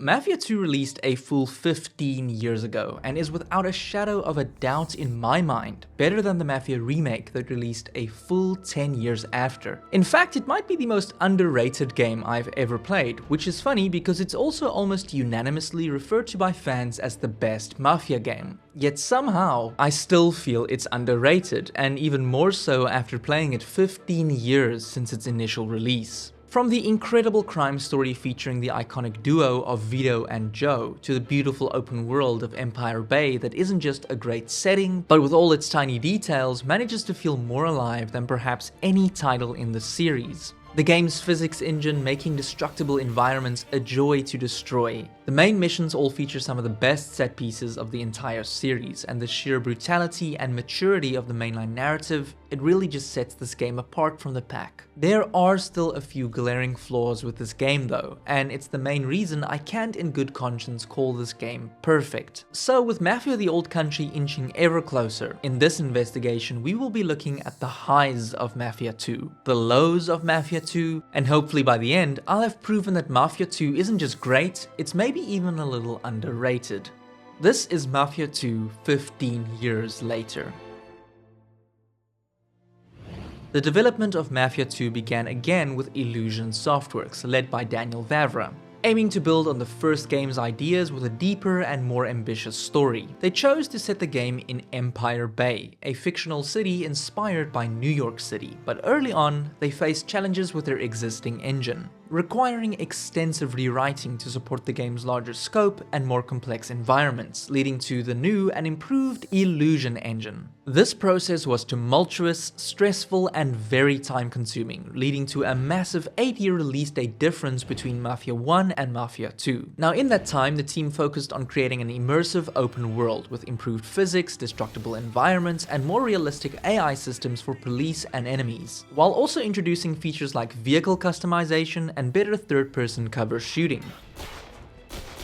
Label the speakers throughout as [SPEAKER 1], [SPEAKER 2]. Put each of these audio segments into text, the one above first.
[SPEAKER 1] Mafia II released a full 15 years ago and is without a shadow of a doubt in my mind better than the Mafia remake that released a full 10 years after. In fact, it might be the most underrated game I've ever played, which is funny because it's also almost unanimously referred to by fans as the best Mafia game. Yet somehow, I still feel it's underrated, and even more so after playing it 15 years since its initial release. From the incredible crime story featuring the iconic duo of Vito and Joe, to the beautiful open world of Empire Bay that isn't just a great setting, but with all its tiny details manages to feel more alive than perhaps any title in the series. The game's physics engine making destructible environments a joy to destroy. The main missions all feature some of the best set pieces of the entire series, and the sheer brutality and maturity of the mainline narrative, it really just sets this game apart from the pack. There are still a few glaring flaws with this game though, and it's the main reason I can't in good conscience call this game perfect. So with Mafia the Old Country inching ever closer, in this investigation we will be looking at the highs of Mafia 2, the lows of Mafia 2, and hopefully by the end I'll have proven that Mafia 2 isn't just great, it's maybe even a little underrated. This is Mafia 2 15 years later. The development of Mafia 2 began again with Illusion Softworks, led by Daniel Vavra, aiming to build on the first game's ideas with a deeper and more ambitious story. They chose to set the game in Empire Bay, a fictional city inspired by New York City, but early on they faced challenges with their existing engine, requiring extensive rewriting to support the game's larger scope and more complex environments, leading to the new and improved Illusion engine. This process was tumultuous, stressful, and very time-consuming, leading to a massive 8-year release date difference between Mafia 1 and Mafia 2. Now in that time, the team focused on creating an immersive open world with improved physics, destructible environments, and more realistic AI systems for police and enemies, while also introducing features like vehicle customization and better third-person cover shooting.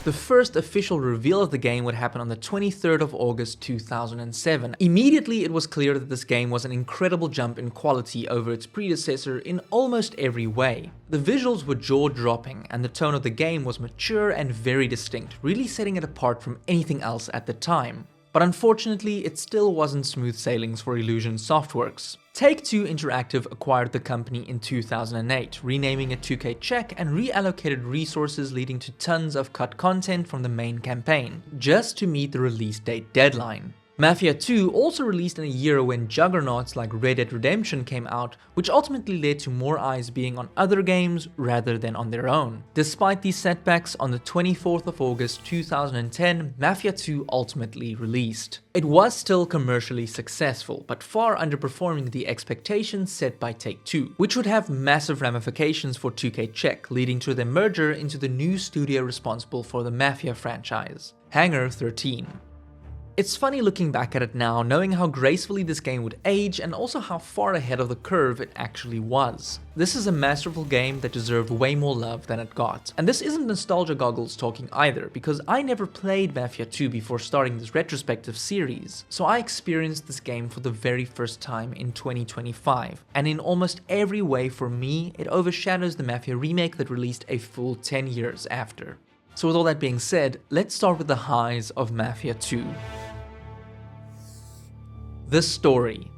[SPEAKER 1] The first official reveal of the game would happen on the 23rd of August 2007. Immediately it was clear that this game was an incredible jump in quality over its predecessor in almost every way. The visuals were jaw-dropping and the tone of the game was mature and very distinct, really setting it apart from anything else at the time. But unfortunately, it still wasn't smooth sailings for Illusion Softworks. Take-Two Interactive acquired the company in 2008, renaming it 2K Czech and reallocated resources, leading to tons of cut content from the main campaign, just to meet the release date deadline. Mafia 2 also released in a year when juggernauts like Red Dead Redemption came out, which ultimately led to more eyes being on other games rather than on their own. Despite these setbacks, on the 24th of August 2010, Mafia 2 ultimately released. It was still commercially successful, but far underperforming the expectations set by Take-Two, which would have massive ramifications for 2K Czech, leading to their merger into the new studio responsible for the Mafia franchise, Hangar 13. It's funny looking back at it now, knowing how gracefully this game would age and also how far ahead of the curve it actually was. This is a masterful game that deserved way more love than it got. And this isn't nostalgia goggles talking either, because I never played Mafia 2 before starting this retrospective series, so I experienced this game for the very first time in 2025, and in almost every way for me, it overshadows the Mafia remake that released a full 10 years after. So with all that being said, let's start with the highs of Mafia 2. The story.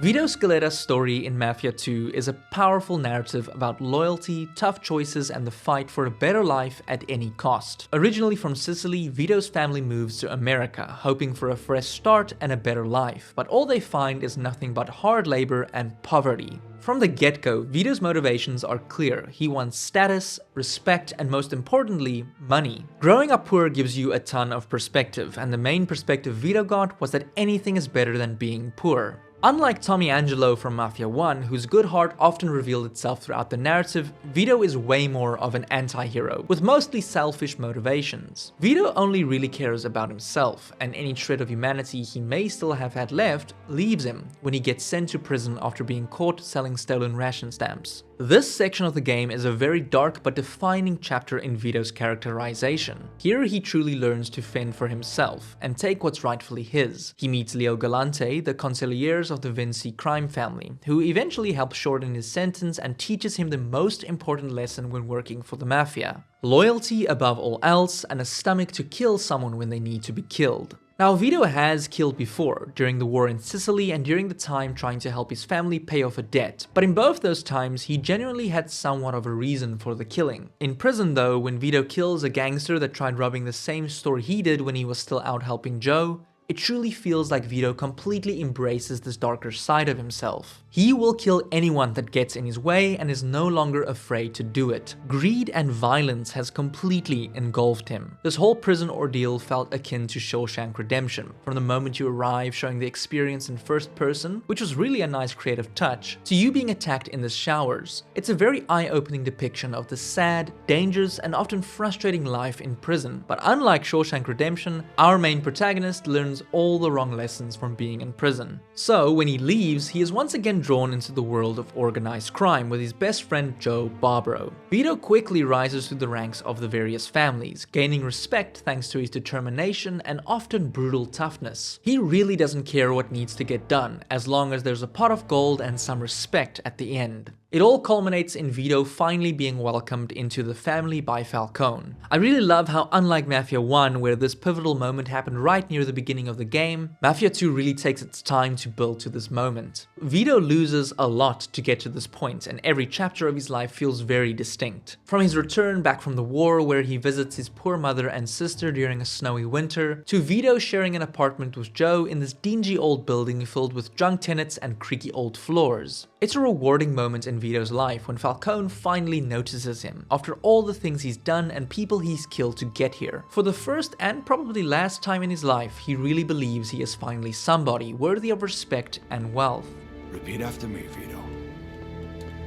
[SPEAKER 1] Vito Scaletta's story in Mafia 2 is a powerful narrative about loyalty, tough choices, and the fight for a better life at any cost. Originally from Sicily, Vito's family moves to America, hoping for a fresh start and a better life, but all they find is nothing but hard labor and poverty. From the get-go, Vito's motivations are clear. He wants status, respect, and most importantly, money. Growing up poor gives you a ton of perspective, and the main perspective Vito got was that anything is better than being poor. Unlike Tommy Angelo from Mafia 1, whose good heart often revealed itself throughout the narrative, Vito is way more of an anti-hero, with mostly selfish motivations. Vito only really cares about himself, and any shred of humanity he may still have had left leaves him when he gets sent to prison after being caught selling stolen ration stamps. This section of the game is a very dark but defining chapter in Vito's characterization. Here he truly learns to fend for himself and take what's rightfully his. He meets Leo Galante, the consigliere of the Vinci crime family, who eventually helps shorten his sentence and teaches him the most important lesson when working for the Mafia: loyalty above all else, and a stomach to kill someone when they need to be killed. Now, Vito has killed before, during the war in Sicily and during the time trying to help his family pay off a debt, but in both those times he genuinely had somewhat of a reason for the killing. In prison though, when Vito kills a gangster that tried robbing the same store he did when he was still out helping Joe, it truly feels like Vito completely embraces this darker side of himself. He will kill anyone that gets in his way and is no longer afraid to do it. Greed and violence has completely engulfed him. This whole prison ordeal felt akin to Shawshank Redemption. From the moment you arrive showing the experience in first person, which was really a nice creative touch, to you being attacked in the showers. It's a very eye-opening depiction of the sad, dangerous, and often frustrating life in prison. But unlike Shawshank Redemption, our main protagonist learns all the wrong lessons from being in prison. So when he leaves, he is once again drawn into the world of organized crime with his best friend Joe Barbaro. Vito quickly rises through the ranks of the various families, gaining respect thanks to his determination and often brutal toughness. He really doesn't care what needs to get done, as long as there's a pot of gold and some respect at the end. It all culminates in Vito finally being welcomed into the family by Falcone. I really love how, unlike Mafia 1, where this pivotal moment happened right near the beginning of the game, Mafia 2 really takes its time to build to this moment. Vito loses a lot to get to this point, and every chapter of his life feels very distinct. From his return back from the war, where he visits his poor mother and sister during a snowy winter, to Vito sharing an apartment with Joe in this dingy old building filled with junk tenants and creaky old floors. It's a rewarding moment in Vito's life when Falcone finally notices him, after all the things he's done and people he's killed to get here. For the first and probably last time in his life, he really believes he is finally somebody worthy of respect and wealth.
[SPEAKER 2] Repeat after me, Vito.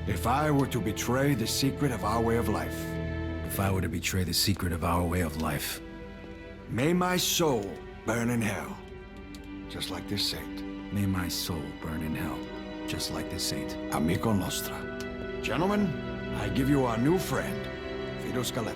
[SPEAKER 2] If I were to betray the secret of our way of life.
[SPEAKER 3] If I were to betray the secret of our way of life.
[SPEAKER 2] May my soul burn in hell, just like this saint.
[SPEAKER 3] May my soul burn in hell, just like this saint.
[SPEAKER 2] Amico nostra. Gentlemen, I give you our new friend, Vito Scaletta.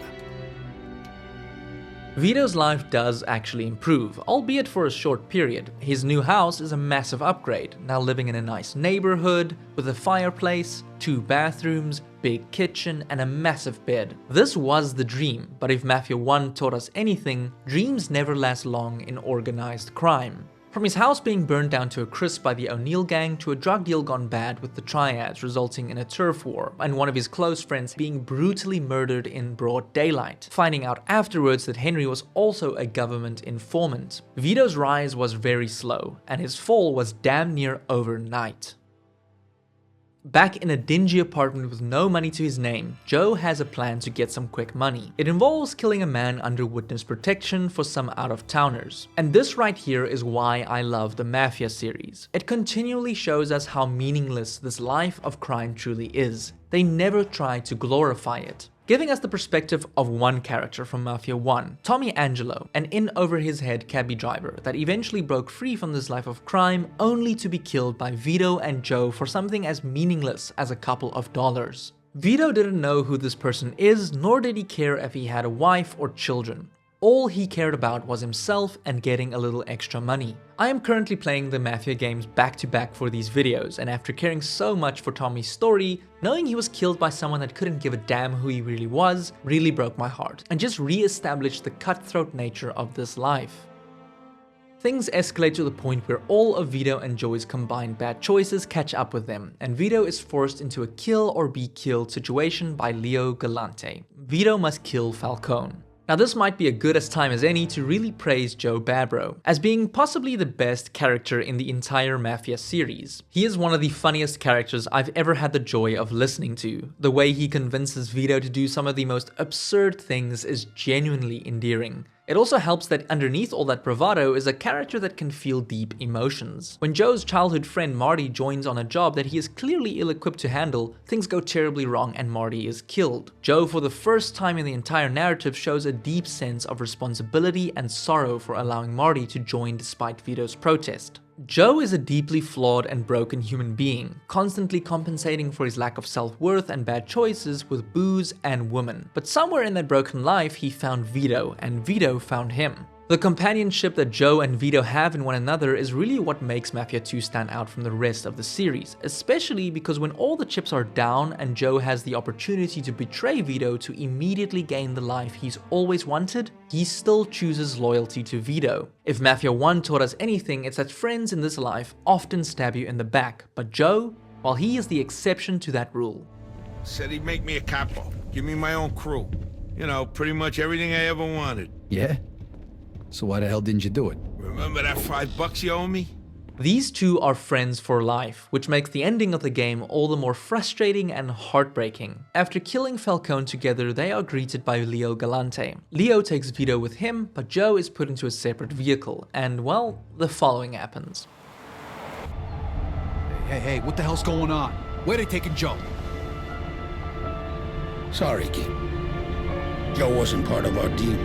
[SPEAKER 1] Vito's life does actually improve, albeit for a short period. His new house is a massive upgrade, now living in a nice neighborhood, with a fireplace, 2 bathrooms, big kitchen, and a massive bed. This was the dream, but if Mafia 1 taught us anything, dreams never last long in organized crime. From his house being burned down to a crisp by the O'Neill gang to a drug deal gone bad with the Triads resulting in a turf war, and one of his close friends being brutally murdered in broad daylight, finding out afterwards that Henry was also a government informant. Vito's rise was very slow, and his fall was damn near overnight. Back in a dingy apartment with no money to his name, Joe has a plan to get some quick money. It involves killing a man under witness protection for some out-of-towners. And this right here is why I love the Mafia series. It continually shows us how meaningless this life of crime truly is. They never try to glorify it. Giving us the perspective of one character from Mafia 1, Tommy Angelo, an in-over-his-head cabbie driver that eventually broke free from this life of crime only to be killed by Vito and Joe for something as meaningless as a couple of dollars. Vito didn't know who this person is, nor did he care if he had a wife or children. All he cared about was himself and getting a little extra money. I am currently playing the Mafia games back to back for these videos, and after caring so much for Tommy's story, knowing he was killed by someone that couldn't give a damn who he really was really broke my heart, and just re-established the cutthroat nature of this life. Things escalate to the point where all of Vito and Joey's combined bad choices catch up with them, and Vito is forced into a kill or be killed situation by Leo Galante. Vito must kill Falcone. Now this might be a good as time as any to really praise Joe Barbaro, as being possibly the best character in the entire Mafia series. He is one of the funniest characters I've ever had the joy of listening to. The way he convinces Vito to do some of the most absurd things is genuinely endearing. It also helps that underneath all that bravado is a character that can feel deep emotions. When Joe's childhood friend Marty joins on a job that he is clearly ill-equipped to handle, things go terribly wrong and Marty is killed. Joe, for the first time in the entire narrative, shows a deep sense of responsibility and sorrow for allowing Marty to join despite Vito's protest. Joe is a deeply flawed and broken human being, constantly compensating for his lack of self-worth and bad choices with booze and women. But somewhere in that broken life, he found Vito, and Vito found him. The companionship that Joe and Vito have in one another is really what makes Mafia 2 stand out from the rest of the series, especially because when all the chips are down and Joe has the opportunity to betray Vito to immediately gain the life he's always wanted, he still chooses loyalty to Vito. If Mafia 1 taught us anything, it's that friends in this life often stab you in the back, but Joe, well, he is the exception to that rule.
[SPEAKER 4] Said he'd make me a capo, give me my own crew. You know, pretty much everything I ever wanted.
[SPEAKER 3] Yeah? So why the hell didn't you do it?
[SPEAKER 4] Remember that $5 you owe me?
[SPEAKER 1] These two are friends for life, which makes the ending of the game all the more frustrating and heartbreaking. After killing Falcone together, they are greeted by Leo Galante. Leo takes Vito with him, but Joe is put into a separate vehicle, and well, the following happens.
[SPEAKER 3] Hey, what the hell's going on? Where they taking Joe?
[SPEAKER 5] Sorry, kid. Joe wasn't part of our deal.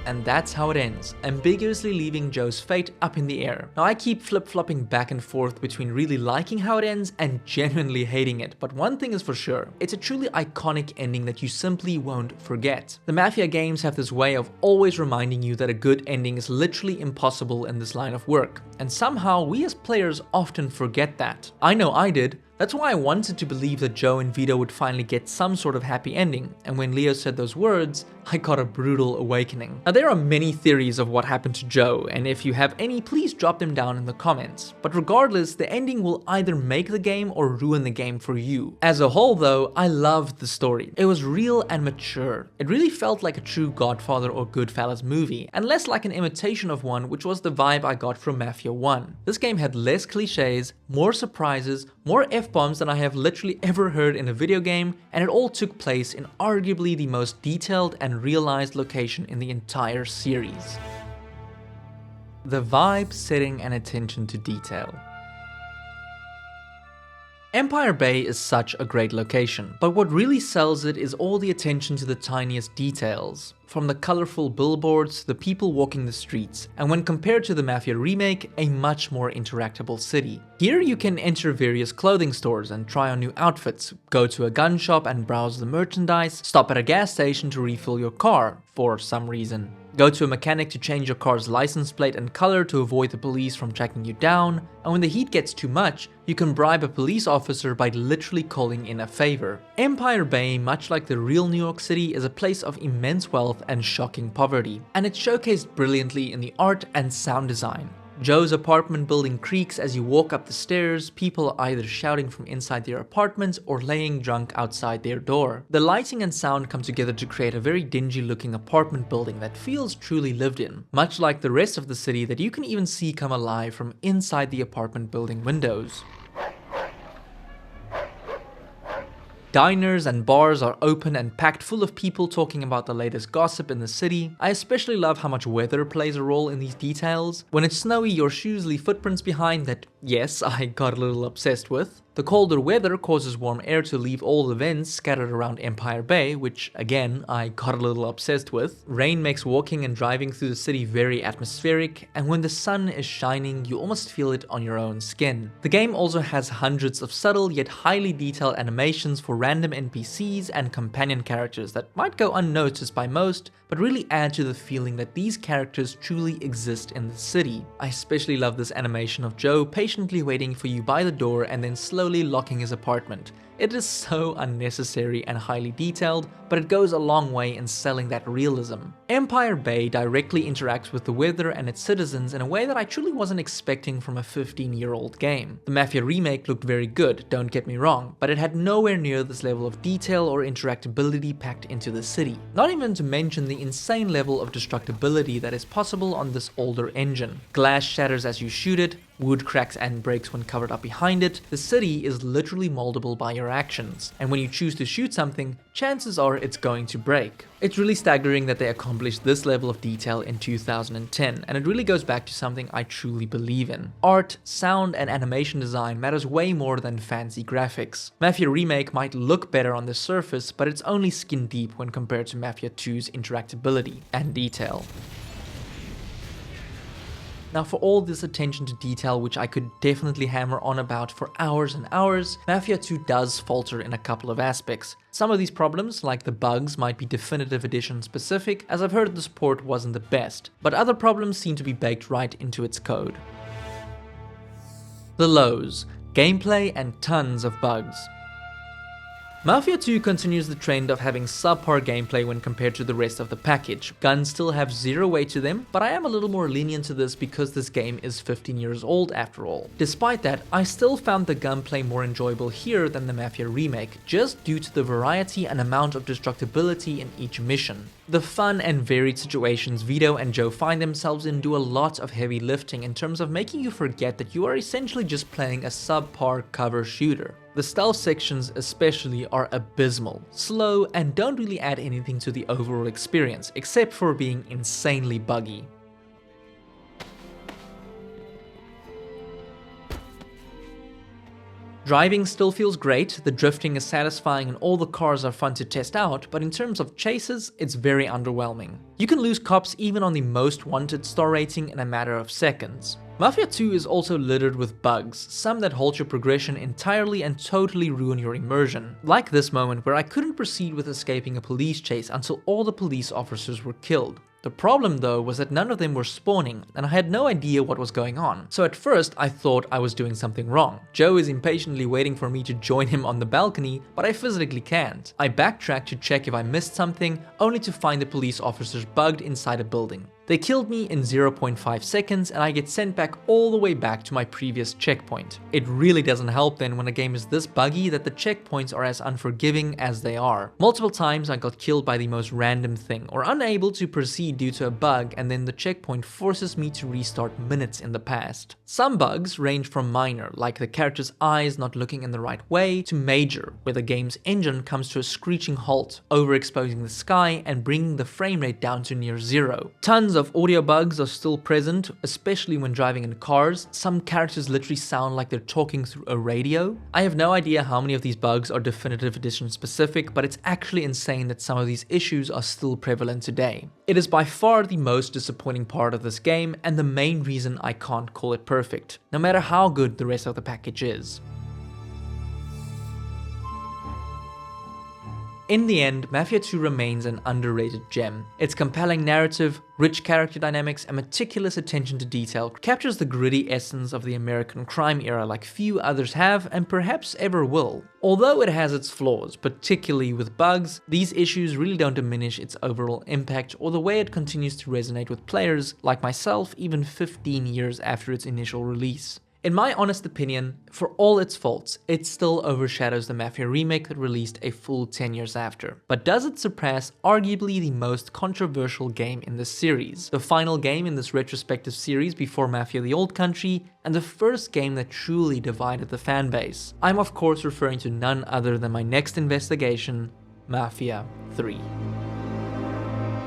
[SPEAKER 1] And that's how it ends, ambiguously leaving Joe's fate up in the air. Now I keep flip-flopping back and forth between really liking how it ends and genuinely hating it, but one thing is for sure, it's a truly iconic ending that you simply won't forget. The Mafia games have this way of always reminding you that a good ending is literally impossible in this line of work, and somehow we as players often forget that. I know I did. That's why I wanted to believe that Joe and Vito would finally get some sort of happy ending, and when Leo said those words, I got a brutal awakening. Now there are many theories of what happened to Joe, and if you have any, please drop them down in the comments. But regardless, the ending will either make the game or ruin the game for you. As a whole though, I loved the story. It was real and mature. It really felt like a true Godfather or Goodfellas movie, and less like an imitation of one, which was the vibe I got from Mafia 1. This game had less cliches, more surprises, more F-bombs than I have literally ever heard in a video game, and it all took place in arguably the most detailed and realized location in the entire series. The vibe, setting, and attention to detail. Empire Bay is such a great location, but what really sells it is all the attention to the tiniest details. From the colorful billboards to the people walking the streets, and when compared to the Mafia remake, a much more interactable city. Here you can enter various clothing stores and try on new outfits, go to a gun shop and browse the merchandise, stop at a gas station to refill your car, for some reason. Go to a mechanic to change your car's license plate and color to avoid the police from tracking you down, and when the heat gets too much, you can bribe a police officer by literally calling in a favor. Empire Bay, much like the real New York City, is a place of immense wealth and shocking poverty, and it's showcased brilliantly in the art and sound design. Joe's apartment building creaks as you walk up the stairs, people are either shouting from inside their apartments or laying drunk outside their door. The lighting and sound come together to create a very dingy looking apartment building that feels truly lived in, much like the rest of the city that you can even see come alive from inside the apartment building windows. Diners and bars are open and packed full of people talking about the latest gossip in the city. I especially love how much weather plays a role in these details. When it's snowy, your shoes leave footprints behind that, yes, I got a little obsessed with. The colder weather causes warm air to leave all the vents scattered around Empire Bay, which again, I got a little obsessed with. Rain makes walking and driving through the city very atmospheric, and when the sun is shining, you almost feel it on your own skin. The game also has hundreds of subtle yet highly detailed animations for random NPCs and companion characters that might go unnoticed by most, but really add to the feeling that these characters truly exist in the city. I especially love this animation of Joe patiently waiting for you by the door and then slowly locking his apartment. It is so unnecessary and highly detailed, but it goes a long way in selling that realism. Empire Bay directly interacts with the weather and its citizens in a way that I truly wasn't expecting from a 15-year-old game. The Mafia remake looked very good, don't get me wrong, but it had nowhere near this level of detail or interactability packed into the city. Not even to mention the insane level of destructibility that is possible on this older engine. Glass shatters as you shoot it, wood cracks and breaks when covered up behind it. The city is literally moldable by your actions, and when you choose to shoot something, chances are it's going to break. It's really staggering that they accomplished this level of detail in 2010, and it really goes back to something I truly believe in. Art, sound, and animation design matters way more than fancy graphics. Mafia Remake might look better on the surface, but it's only skin deep when compared to Mafia 2's interactability and detail. Now, for all this attention to detail, which I could definitely hammer on about for hours and hours, Mafia II does falter in a couple of aspects. Some of these problems, like the bugs, might be definitive edition specific, as I've heard the support wasn't the best, but other problems seem to be baked right into its code. The lows: gameplay and tons of bugs. Mafia 2 continues the trend of having subpar gameplay when compared to the rest of the package. Guns still have zero weight to them, but I am a little more lenient to this because this game is 15 years old after all. Despite that, I still found the gunplay more enjoyable here than the Mafia remake, just due to the variety and amount of destructibility in each mission. The fun and varied situations Vito and Joe find themselves in do a lot of heavy lifting in terms of making you forget that you are essentially just playing a subpar cover shooter. The stealth sections especially are abysmal, slow, and don't really add anything to the overall experience, except for being insanely buggy. Driving still feels great, the drifting is satisfying and all the cars are fun to test out, but in terms of chases, it's very underwhelming. You can lose cops even on the most wanted star rating in a matter of seconds. Mafia 2 is also littered with bugs, some that halt your progression entirely and totally ruin your immersion. Like this moment where I couldn't proceed with escaping a police chase until all the police officers were killed. The problem though was that none of them were spawning and I had no idea what was going on. So at first I thought I was doing something wrong. Joe is impatiently waiting for me to join him on the balcony, but I physically can't. I backtracked to check if I missed something, only to find the police officers bugged inside a building. They killed me in 0.5 seconds and I get sent back all the way back to my previous checkpoint. It really doesn't help then when a game is this buggy that the checkpoints are as unforgiving as they are. Multiple times I got killed by the most random thing or unable to proceed due to a bug, and then the checkpoint forces me to restart minutes in the past. Some bugs range from minor, like the character's eyes not looking in the right way, to major, where the game's engine comes to a screeching halt, overexposing the sky and bringing the frame rate down to near zero. Tons of audio bugs are still present, especially when driving in cars. Some characters literally sound like they're talking through a radio. I have no idea how many of these bugs are definitive edition specific, but it's actually insane that some of these issues are still prevalent today. It is by far the most disappointing part of this game and the main reason I can't call it perfect, no matter how good the rest of the package is. In the end, Mafia 2 remains an underrated gem. Its compelling narrative, rich character dynamics, and meticulous attention to detail captures the gritty essence of the American crime era like few others have and perhaps ever will. Although it has its flaws, particularly with bugs, these issues really don't diminish its overall impact or the way it continues to resonate with players like myself even 15 years after its initial release. In my honest opinion, for all its faults, it still overshadows the Mafia remake that released a full 10 years after. But does it surpass arguably the most controversial game in the series, the final game in this retrospective series before Mafia the Old Country, and the first game that truly divided the fanbase? I'm of course referring to none other than my next investigation, Mafia 3.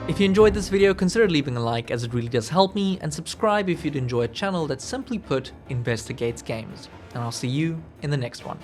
[SPEAKER 1] If you enjoyed this video, consider leaving a like as it really does help me, and subscribe if you'd enjoy a channel that simply put investigates games. And I'll see you in the next one.